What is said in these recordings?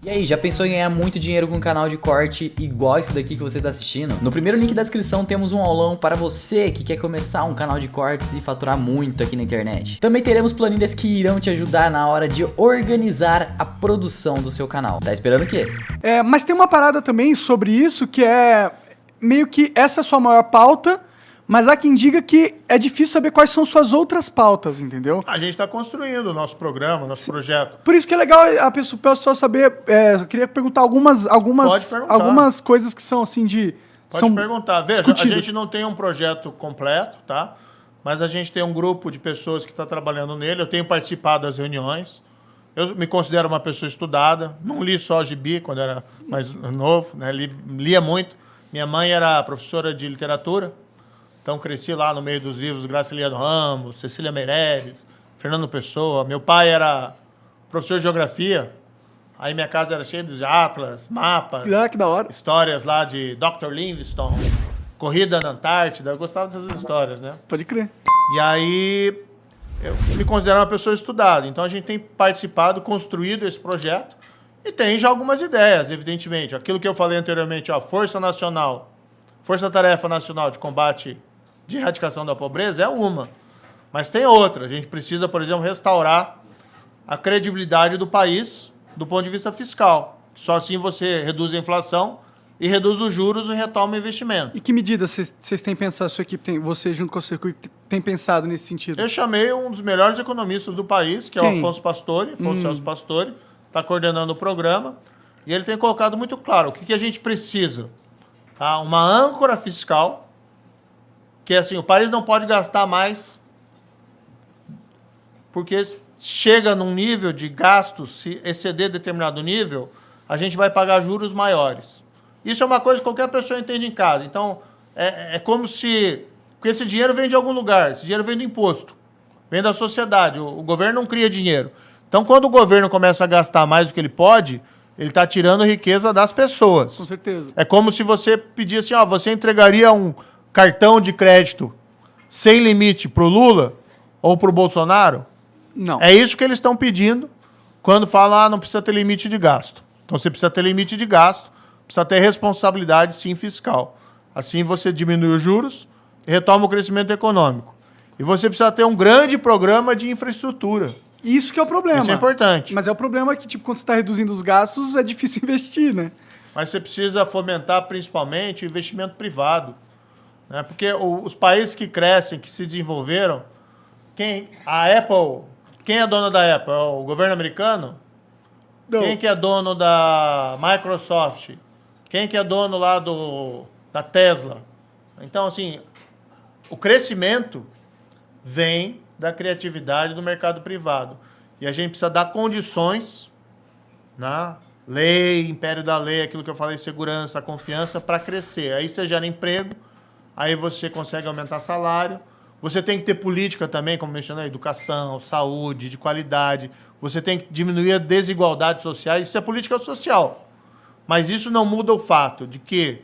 E aí, já pensou em ganhar muito dinheiro com um canal de corte igual esse daqui que você está assistindo? No primeiro link da descrição temos um aulão para você que quer começar um canal de cortes e faturar muito aqui na internet. Também teremos planilhas que irão te ajudar na hora de organizar a produção do seu canal. Tá esperando o quê? Mas tem uma parada também sobre isso que é meio que essa é a sua maior pauta, mas há quem diga que é difícil saber quais são suas outras pautas, entendeu? A gente está construindo o nosso programa, nosso projeto. Por isso que é legal a pessoa saber. Eu queria perguntar algumas coisas que são assim de. Pode perguntar. Veja, discutidas. a gente não tem um projeto completo, tá? Mas a gente tem um grupo de pessoas que está trabalhando nele. Eu tenho participado das reuniões. Eu me considero uma pessoa estudada. Não li só gibi quando era mais novo, né? Lia muito. Minha mãe era professora de literatura. Então, cresci lá no meio dos livros Graciliano Ramos, Cecília Meirelles, Fernando Pessoa. Meu pai era professor de geografia. Aí minha casa era cheia de atlas, mapas, Que da hora. histórias lá de Dr. Livingstone, corrida na Antártida. Eu gostava dessas histórias, né? Pode crer. E aí, eu me considero uma pessoa estudada. Então, a gente tem participado, construído esse projeto e tem já algumas ideias, evidentemente. Aquilo que eu falei anteriormente, Força-Tarefa Nacional de Combate de Erradicação da Pobreza é uma. Mas tem outra. A gente precisa, por exemplo, restaurar a credibilidade do país do ponto de vista fiscal. Só assim você reduz a inflação e reduz os juros e retoma o investimento. E que medidas vocês têm pensado, sua equipe você junto com a sua equipe tem pensado nesse sentido? Eu chamei um dos melhores economistas do país, que é o Afonso Celso Pastore, está coordenando o programa, e ele tem colocado muito claro o que a gente precisa. Tá? Uma âncora fiscal, que assim, o país não pode gastar mais, porque chega num nível de gasto, se exceder determinado nível, a gente vai pagar juros maiores. Isso é uma coisa que qualquer pessoa entende em casa. Então, é como se... Porque esse dinheiro vem de algum lugar, esse dinheiro vem do imposto, vem da sociedade, o governo não cria dinheiro. Então, quando o governo começa a gastar mais do que ele pode, ele está tirando riqueza das pessoas. Com certeza. É como se você pedisse, você entregaria um cartão de crédito sem limite para o Lula ou para o Bolsonaro? Não. É isso que eles estão pedindo quando falam, não precisa ter limite de gasto. Então, você precisa ter limite de gasto, precisa ter responsabilidade, sim, fiscal. Assim, você diminui os juros e retoma o crescimento econômico. E você precisa ter um grande programa de infraestrutura. Isso que é o problema. Isso é importante. Mas é o problema que, quando você está reduzindo os gastos, é difícil investir, né? Mas você precisa fomentar, principalmente, o investimento privado. Né? Porque os países que crescem, que se desenvolveram, a Apple, quem é dona da Apple? É o governo americano? Não. Quem que é dono da Microsoft? Quem que é dono lá da Tesla? Então, assim, o crescimento vem da criatividade do mercado privado. E a gente precisa dar condições, né? Lei, império da lei, aquilo que eu falei, segurança, confiança, para crescer. Aí você gera emprego, aí você consegue aumentar salário. Você tem que ter política também, como mencionei, educação, saúde, de qualidade. Você tem que diminuir a desigualdade social. Isso é política social. Mas isso não muda o fato de que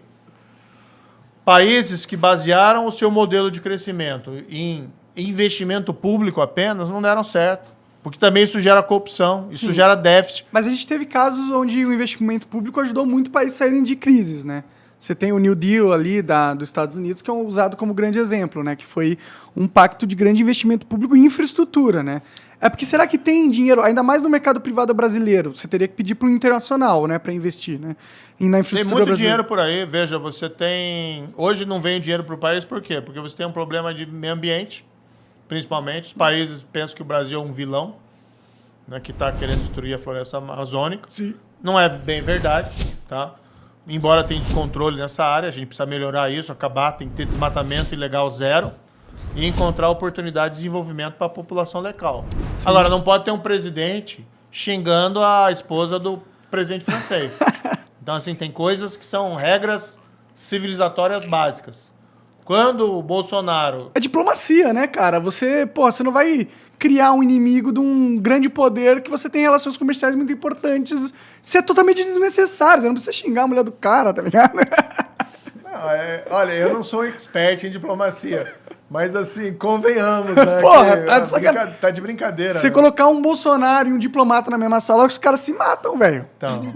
países que basearam o seu modelo de crescimento em investimento público apenas não deram certo. Porque também isso gera corrupção, isso gera déficit. Mas a gente teve casos onde o investimento público ajudou muito países a saírem de crises, né? Você tem o New Deal ali dos Estados Unidos, que é usado como grande exemplo, né? Que foi um pacto de grande investimento público em infraestrutura, né? É porque será que tem dinheiro, ainda mais no mercado privado brasileiro? Você teria que pedir para o internacional, né? Para investir, né? E na infraestrutura tem muito brasileira. dinheiro por aí. Veja, você tem... Hoje não vem dinheiro para o país, por quê? Porque você tem um problema de meio ambiente, principalmente. Os países pensam que o Brasil é um vilão, né? Que está querendo destruir a floresta amazônica. Sim. Não é bem verdade, tá? Embora tenha descontrole nessa área, a gente precisa melhorar isso, acabar, tem que ter desmatamento ilegal zero e encontrar oportunidades de desenvolvimento para a população local. Sim. Agora, não pode ter um presidente xingando a esposa do presidente francês. Então, assim, tem coisas que são regras civilizatórias básicas. Quando o Bolsonaro... É diplomacia, né, cara? Você não vai criar um inimigo de um grande poder que você tem relações comerciais muito importantes. Isso é totalmente desnecessário. Você não precisa xingar a mulher do cara, tá ligado? Não, olha, eu não sou expert em diplomacia, Mas assim, convenhamos, né? Porra, que tá de sacanagem. tá de brincadeira. Se você né? colocar um Bolsonaro e um diplomata na mesma sala, os caras se matam, velho. Então,